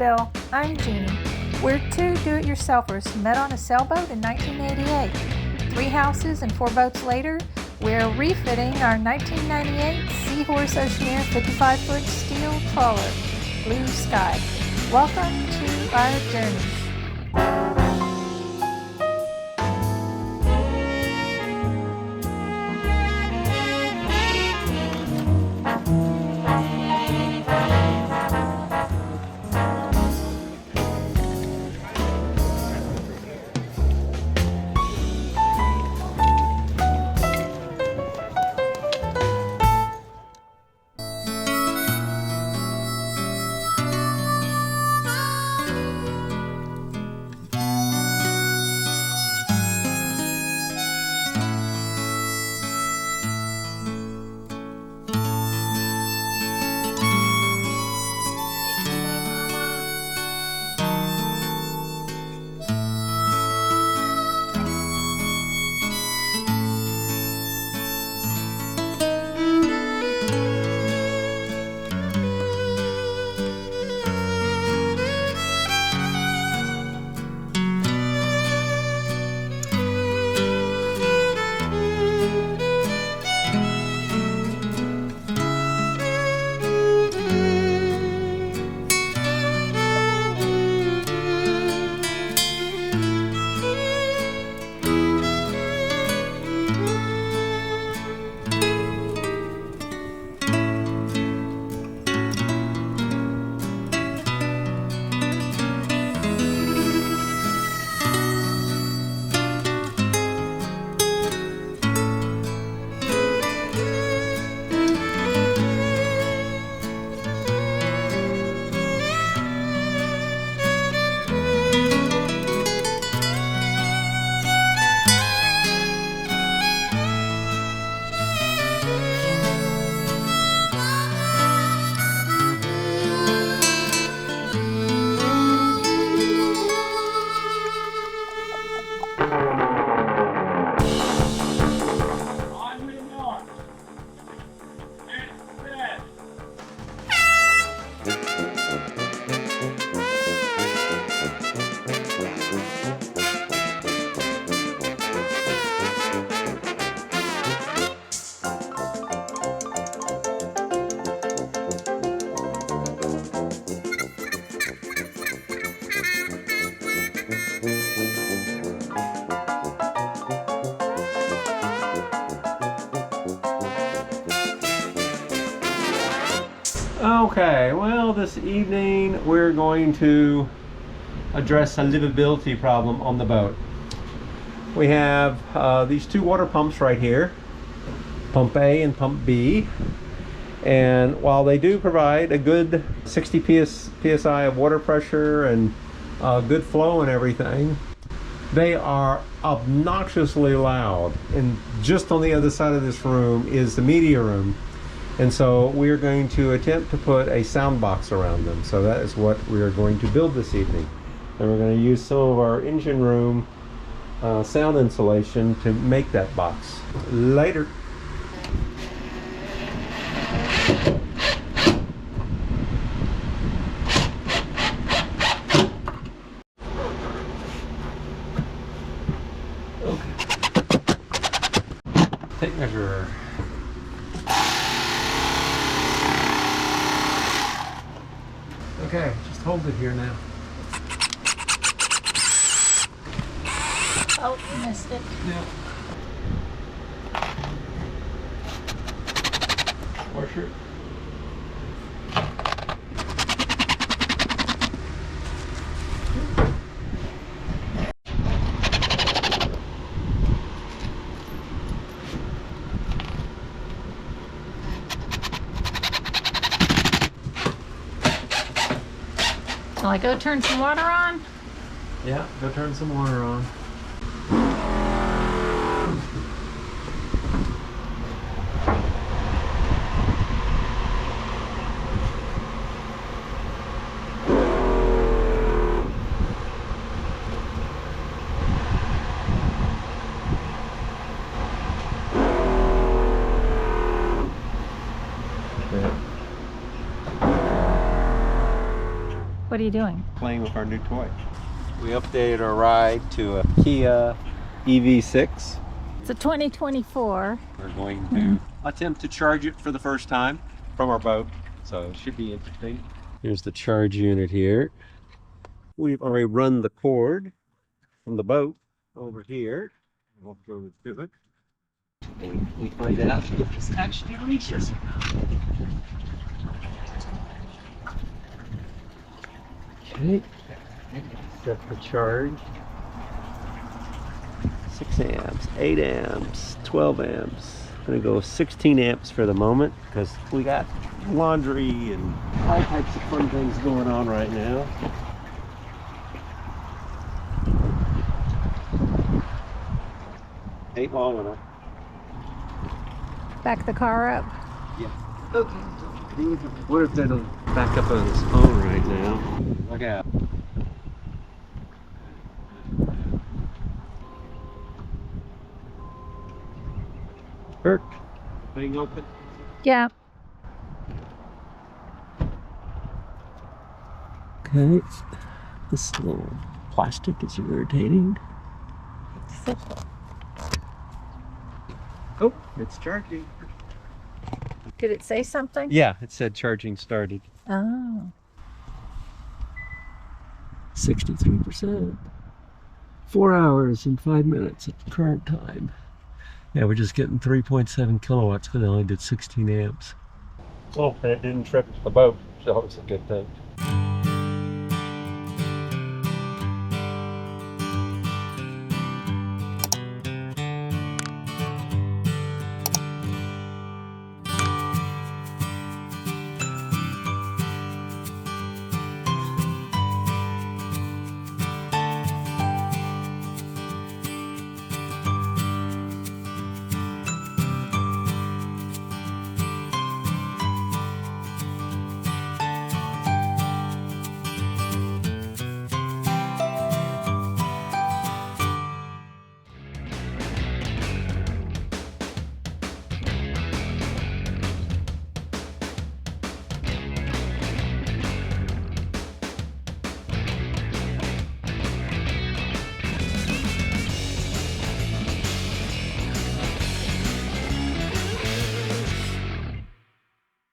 Vail. I'm Jeannie. We're two do-it-yourselfers met on a sailboat in 1988. 3 houses and 4 boats later, we're refitting our 1998 Seahorse Oceaneer 55-foot steel trawler, Blue Sky. Welcome to our journey. Okay, well, this evening we're going to address a livability problem on the boat. We have these 2 water pumps right here, pump A and pump B, and while they do provide a good 60 psi of water pressure and good flow and everything, they are obnoxiously loud. And just on the other side of this room is the media room. And so we're going to attempt to put a sound box around them. So that is what we are going to build this evening. And we're going to use some of our engine room sound insulation to make that box. Later. Okay. Tape measure. Okay, just hold it here now. Oh, missed it. Yeah. Washer. Shall I go turn some water on? Yeah, go turn some water on. What are you doing? Playing with our new toy. We updated our ride to a Kia EV6. It's a 2024. We're going to attempt to charge it for the first time from our boat, so it should be interesting. Here's the charge unit here. We've already run the cord from the boat over here. We'll go to it. We find out if this actually reaches. Okay, set the charge. 6 amps, 8 amps, 12 amps. I'm gonna go 16 amps for the moment because we got laundry and all types of fun things going on right now. Ain't long enough. Back the car up. Yeah. What if it'll back up on its own right now? Look out. Kirk, thing open? Yeah. Okay. This little plastic is irritating. Oh, it's charging. Did it say something? Yeah, it said charging started. Oh. 63%. 4 hours and 5 minutes at the current time. Yeah, we're just getting 3.7 kilowatts because it only did 16 amps. Oh, and it didn't trip the boat, so it's a good thing.